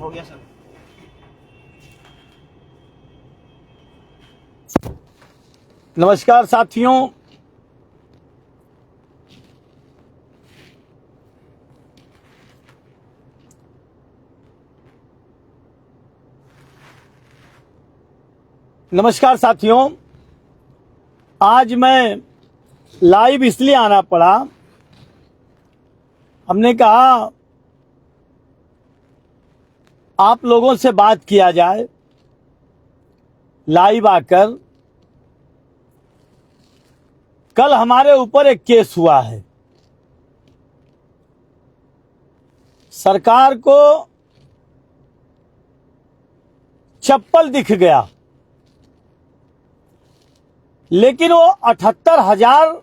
हो गया सर। नमस्कार साथियों, आज मैं लाइव इसलिए आना पड़ा। हमने कहा आप लोगों से बात किया जाए लाइव आकर। कल हमारे ऊपर एक केस हुआ है। सरकार को चप्पल दिख गया, लेकिन वो 78,000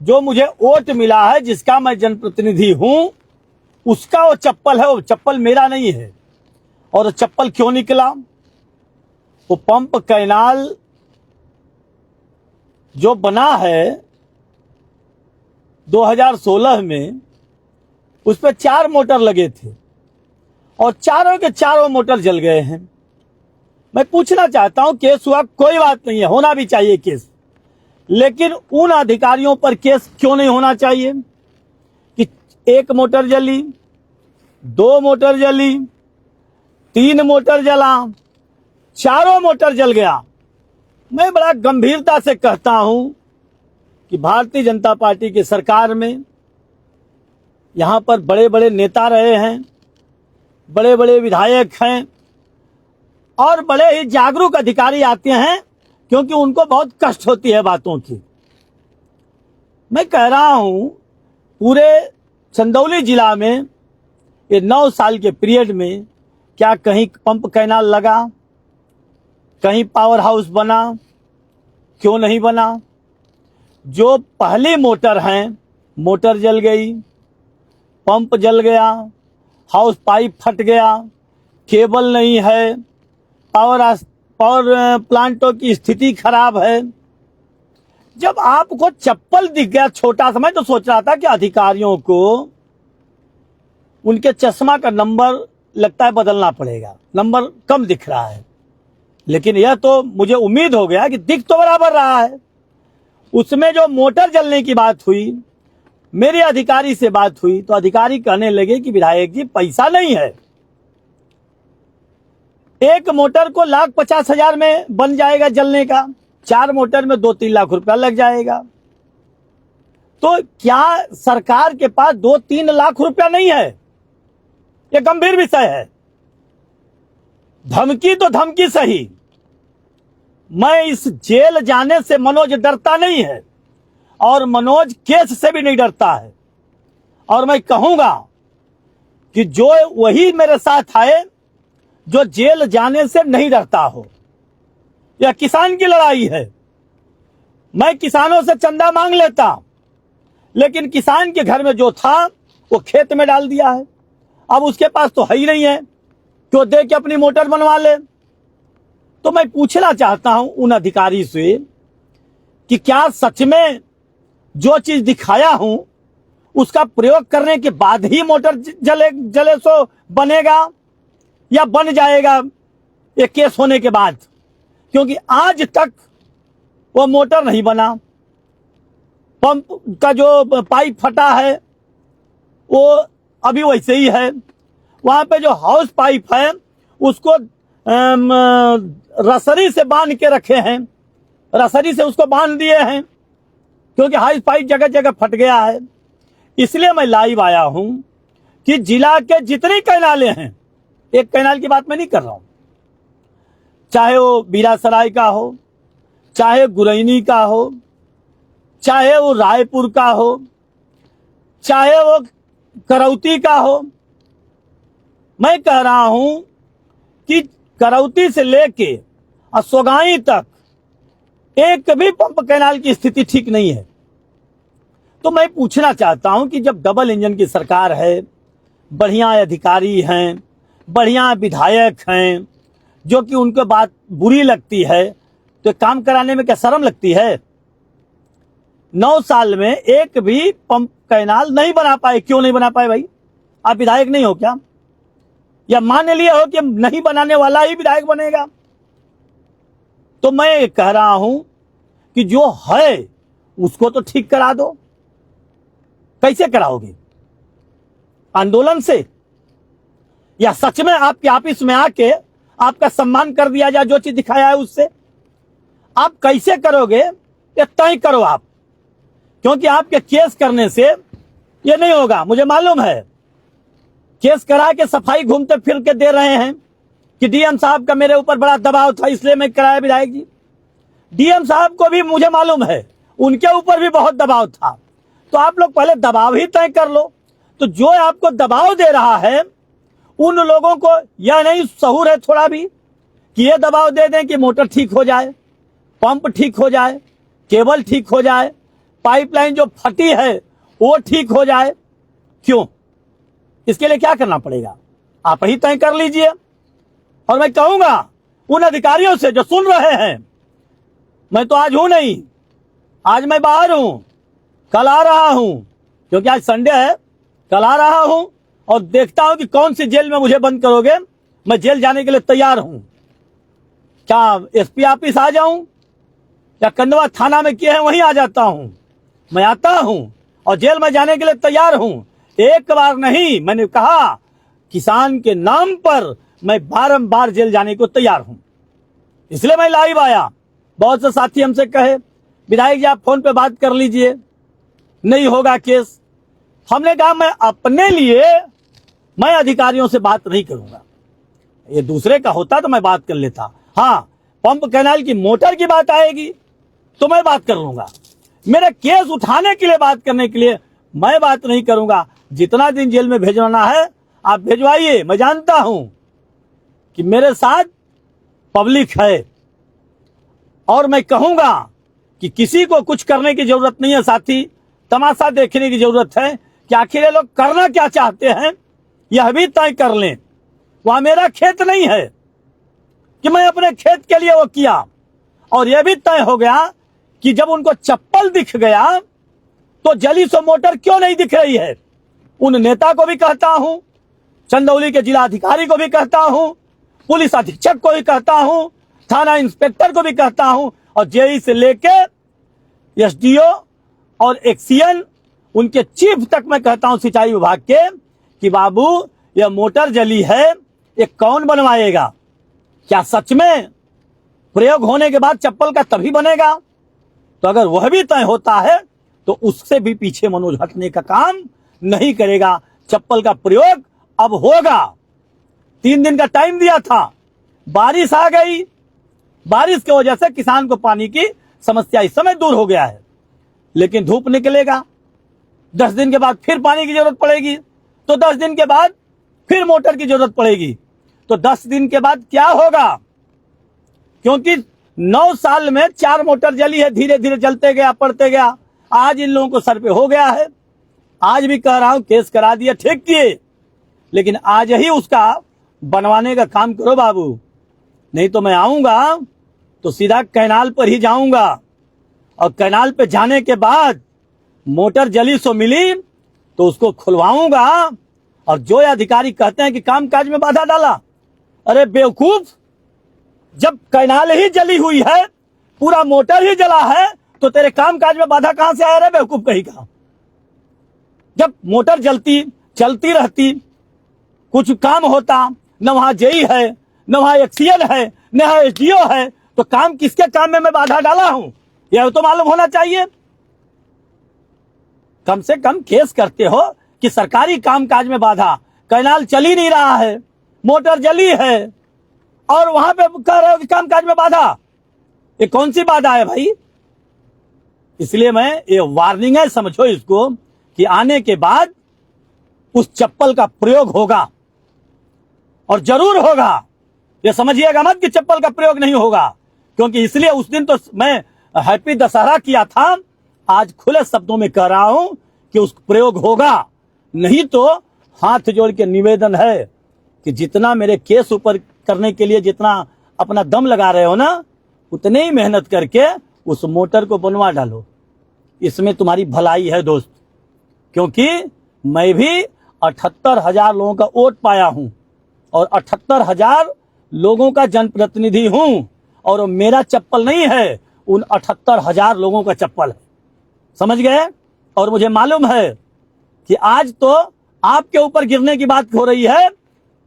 जो वो वोट मिला है, जिसका मैं जनप्रतिनिधि हूं, उसका वो चप्पल है। वो चप्पल मेरा नहीं है। और चप्पल क्यों निकला? वो पंप कैनाल जो बना है 2016 में, उस पर 4 मोटर लगे थे और चारों के चारों मोटर जल गए हैं। मैं पूछना चाहता हूं, केस हुआ, कोई बात नहीं है, होना भी चाहिए केस, लेकिन उन अधिकारियों पर केस क्यों नहीं होना चाहिए कि 1 मोटर जली, 2 मोटर जली, 3 मोटर जला, चारों मोटर जल गया। मैं बड़ा गंभीरता से कहता हूं कि भारतीय जनता पार्टी की सरकार में यहां पर बड़े बड़े नेता रहे हैं, बड़े बड़े विधायक हैं और बड़े ही जागरूक अधिकारी आते हैं, क्योंकि उनको बहुत कष्ट होती है बातों की। मैं कह रहा हूं, पूरे चंदौली जिला में ये 9 साल के पीरियड में क्या कहीं पंप कैनाल लगा, कहीं पावर हाउस बना? क्यों नहीं बना? जो पहली मोटर हैं, मोटर जल गई, पंप जल गया, हाउस पाइप फट गया, केबल नहीं है, पावर प्लांटों की स्थिति खराब है। जब आपको चप्पल दिख गया छोटा सा, मैं तो सोच रहा था कि अधिकारियों को उनके चश्मा का नंबर लगता है बदलना पड़ेगा, नंबर कम दिख रहा है। लेकिन यह तो मुझे उम्मीद हो गया कि दिख तो बराबर रहा है। उसमें जो मोटर जलने की बात हुई, मेरे अधिकारी से बात हुई, तो अधिकारी कहने लगे कि विधायक जी, पैसा नहीं है, 1 मोटर को 1,50,000 में बन जाएगा जलने का, 4 मोटर में 2-3 लाख रुपया लग जाएगा। तो क्या सरकार के पास 2-3 लाख रुपया नहीं है? यह गंभीर विषय है। धमकी तो धमकी सही, मैं इस जेल जाने से मनोज डरता नहीं है और मनोज केस से भी नहीं डरता है। और मैं कहूंगा कि जो वही मेरे साथ आए जो जेल जाने से नहीं डरता हो। यह किसान की लड़ाई है। मैं किसानों से चंदा मांग लेता, लेकिन किसान के घर में जो था वो खेत में डाल दिया है। अब उसके पास तो है ही नहीं है कि वो दे के अपनी मोटर बनवा ले। तो मैं पूछना चाहता हूं उन अधिकारी से कि क्या सच में जो चीज दिखाया हूं उसका प्रयोग करने के बाद ही मोटर जले सो बनेगा, या बन जाएगा ये केस होने के बाद? क्योंकि आज तक वो मोटर नहीं बना। पंप का जो पाइप फटा है वो अभी वैसे ही है। वहां पे जो हाउस पाइप है उसको रसरी से बांध के रखे हैं, रसरी से उसको बांध दिए हैं, क्योंकि हाउस पाइप जगह जगह फट गया है। इसलिए मैं लाइव आया हूं कि जिला के जितनी कैनालें हैं, एक कैनाल की बात मैं नहीं कर रहा हूं, चाहे वो बीरासराय का हो, चाहे गुरैनी का हो, चाहे वो रायपुर का हो, चाहे वो करौती का हो। मैं कह रहा हूं कि करौती से लेके सोगाई तक एक भी पंप कैनाल की स्थिति ठीक नहीं है। तो मैं पूछना चाहता हूं कि जब डबल इंजन की सरकार है, बढ़िया अधिकारी हैं, बढ़िया विधायक हैं, जो कि उनको बात बुरी लगती है, तो काम कराने में क्या शर्म लगती है? 9 साल में एक भी पंप कैनाल नहीं बना पाए। क्यों नहीं बना पाए भाई? आप विधायक नहीं हो क्या? या मान लिए हो कि नहीं बनाने वाला ही विधायक बनेगा। तो मैं कह रहा हूं कि जो है उसको तो ठीक करा दो। कैसे कराओगे? आंदोलन से, या सच में आपके ऑफिस में आके आपका सम्मान कर दिया जाए, जो चीज दिखाया है उससे? आप कैसे करोगे ये तय करो आप, क्योंकि आपके केस करने से ये नहीं होगा। मुझे मालूम है केस करा के सफाई घूमते फिर के दे रहे हैं कि डीएम साहब का मेरे ऊपर बड़ा दबाव था इसलिए मैं कराया। विधायक जी, डीएम साहब को भी मुझे मालूम है उनके ऊपर भी बहुत दबाव था। तो आप लोग पहले दबाव ही तय कर लो। तो जो आपको दबाव दे रहा है उन लोगों को यह नहीं सहूर है थोड़ा भी कि ये दबाव दे दें कि मोटर ठीक हो जाए, पंप ठीक हो जाए, केबल ठीक हो जाए, पाइपलाइन जो फटी है वो ठीक हो जाए। क्यों? इसके लिए क्या करना पड़ेगा? आप ही तय कर लीजिए। और मैं कहूंगा उन अधिकारियों से जो सुन रहे हैं, मैं तो आज हूं नहीं, आज मैं बाहर हूं, कल आ रहा हूं, क्योंकि आज संडे है। कल आ रहा हूं और देखता हूं कि कौन सी जेल में मुझे बंद करोगे। मैं जेल जाने के लिए तैयार हूं। क्या एसपी ऑफिस आ जाऊं या कंडवा थाना में किए हैं वहीं आ जाता हूं? मैं आता हूं और जेल में जाने के लिए तैयार हूं। एक बार नहीं, मैंने कहा किसान के नाम पर मैं बारंबार जेल जाने को तैयार हूं। इसलिए मैं लाइव आया। बहुत से साथी हमसे कहे विधायक जी आप फोन पे बात कर लीजिए, नहीं होगा केस। हमने कहा मैं अपने लिए मैं अधिकारियों से बात नहीं करूंगा। ये दूसरे का होता तो मैं बात कर लेता। हाँ, पंप कैनाल की मोटर की बात आएगी तो मैं बात कर लूंगा। मेरे केस उठाने के लिए बात करने के लिए मैं बात नहीं करूंगा। जितना दिन जेल में भेजवाना है आप भेजवाइए। मैं जानता हूं कि मेरे साथ पब्लिक है और मैं कहूंगा कि किसी को कुछ करने की जरूरत नहीं है साथी। तमाशा देखने की जरूरत है कि आखिर ये लोग करना क्या चाहते हैं, यह भी तय कर लें। वह मेरा खेत नहीं है कि मैं अपने खेत के लिए वो किया। और यह भी तय हो गया कि जब उनको चप्पल दिख गया तो जली सो मोटर क्यों नहीं दिख रही है। उन नेता को भी कहता हूं, चंदौली के जिला अधिकारी को भी कहता हूं, पुलिस अधीक्षक को भी कहता हूं, थाना इंस्पेक्टर को भी कहता हूं, और जेई से लेके एसडीओ और एक्सीएन उनके चीफ तक मैं कहता हूं सिंचाई विभाग के कि बाबू यह मोटर जली है, ये कौन बनवाएगा? क्या सच में प्रयोग होने के बाद चप्पल का तभी बनेगा? तो अगर वह भी तय होता है तो उससे भी पीछे मनोज हटने का काम नहीं करेगा। चप्पल का प्रयोग अब होगा। 3 दिन का टाइम दिया था, बारिश आ गई। बारिश की वजह से किसान को पानी की समस्या इस समय दूर हो गया है, लेकिन धूप निकलेगा, 10 दिन के बाद फिर पानी की जरूरत पड़ेगी, तो 10 दिन के बाद फिर मोटर की जरूरत पड़ेगी। तो 10 दिन के बाद क्या होगा? क्योंकि 9 साल में 4 मोटर जली है, धीरे धीरे जलते गया, पड़ते गया। आज इन लोगों को सर पे हो गया है। आज भी कह रहा हूं केस करा दिया, ठीक किए, लेकिन आज ही उसका बनवाने का काम करो बाबू। नहीं तो मैं आऊंगा तो सीधा कैनाल पर ही जाऊंगा, और कैनाल पे जाने के बाद मोटर जली सो मिली तो उसको खुलवाऊंगा। और जो अधिकारी कहते हैं कि कामकाज में बाधा डाला, अरे बेवकूफ, जब कैनाल ही जली हुई है, पूरा मोटर ही जला है, तो तेरे कामकाज में बाधा कहां से आया रे बेवकूफ कहीं का? जब मोटर जलती चलती रहती, कुछ काम होता, न वहां जेई है, न वहां एक्सीएन है, न वहां एसडीओ है, तो काम किसके काम में मैं बाधा डाला हूं यह तो मालूम होना चाहिए। कम से कम केस करते हो कि सरकारी कामकाज में बाधा, कैनाल चल ही नहीं रहा है, मोटर जली है, और वहां पे कह रहे हो कि कामकाज में बाधा। ये कौन सी बाधा है भाई? इसलिए मैं ये वार्निंग है, समझो इसको, कि आने के बाद उस चप्पल का प्रयोग होगा, और जरूर होगा। ये समझिएगा मत कि चप्पल का प्रयोग नहीं होगा, क्योंकि इसलिए उस दिन तो मैं हैप्पी दशहरा किया था। आज खुले शब्दों में कह रहा हूं कि उस प्रयोग होगा। नहीं तो हाथ जोड़ के निवेदन है कि जितना मेरे केस ऊपर करने के लिए जितना अपना दम लगा रहे हो ना, उतने ही मेहनत करके उस मोटर को बनवा डालो। इसमें तुम्हारी भलाई है दोस्त, क्योंकि मैं भी 78,000 लोगों का वोट पाया हूं, और 78,000 लोगों का जनप्रतिनिधि हूं, और वो मेरा चप्पल नहीं है, उन 78,000 लोगों का चप्पल है। समझ गए? और मुझे मालूम है कि आज तो आपके ऊपर गिरने की बात हो रही है,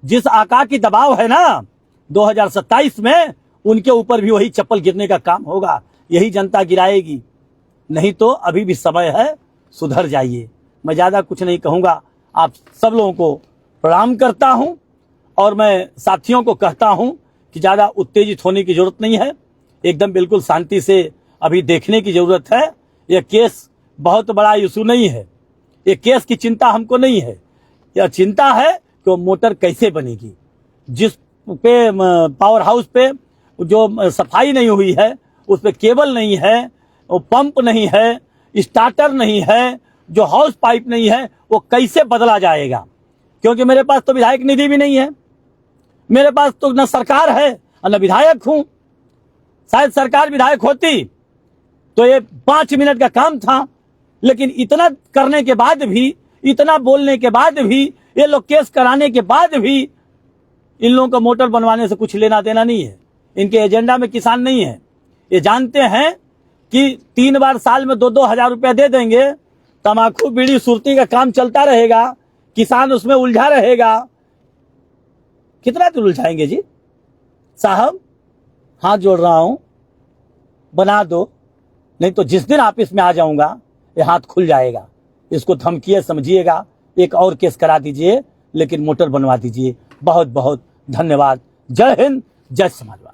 जिस आका की दबाव है ना 2027 में, उनके ऊपर भी वही चप्पल गिरने का काम होगा। यही जनता गिराएगी, नहीं तो अभी भी समय है, सुधर जाइए। मैं ज्यादा कुछ नहीं कहूंगा। आप सब लोगों को प्रणाम करता हूं, और मैं साथियों को कहता हूं कि ज्यादा उत्तेजित होने की जरूरत नहीं है, एकदम बिल्कुल शांति से अभी देखने की जरूरत है। यह केस बहुत बड़ा इशू नहीं है, ये केस की चिंता हमको नहीं है। यह चिंता है कि वो मोटर कैसे बनेगी, जिस पे पावर हाउस पे जो सफाई नहीं हुई है, उस पे केबल नहीं है, वो पंप नहीं है, स्टार्टर नहीं है, जो हाउस पाइप नहीं है, वो कैसे बदला जाएगा? क्योंकि मेरे पास तो विधायक निधि भी नहीं है, मेरे पास तो न सरकार है और न विधायक हूं। शायद सरकार विधायक होती तो ये 5 मिनट का काम था, लेकिन इतना करने के बाद भी, इतना बोलने के बाद भी, ये लोग केस कराने के बाद भी, इन लोगों का मोटर बनवाने से कुछ लेना देना नहीं है। इनके एजेंडा में किसान नहीं है। ये जानते हैं कि 3 बार साल में 2-2 हजार रुपया दे देंगे, तमाकू बीड़ी सुरती का काम चलता रहेगा, किसान उसमें उलझा रहेगा। कितना तो उलझाएंगे जी? साहब हाथ जोड़ रहा हूं, बना दो, नहीं तो जिस दिन ऑफिस में आ जाऊंगा ये हाथ खुल जाएगा। इसको धमकी समझिएगा, एक और केस करा दीजिए, लेकिन मोटर बनवा दीजिए। बहुत बहुत धन्यवाद। जय हिंद, जय समाजवादी।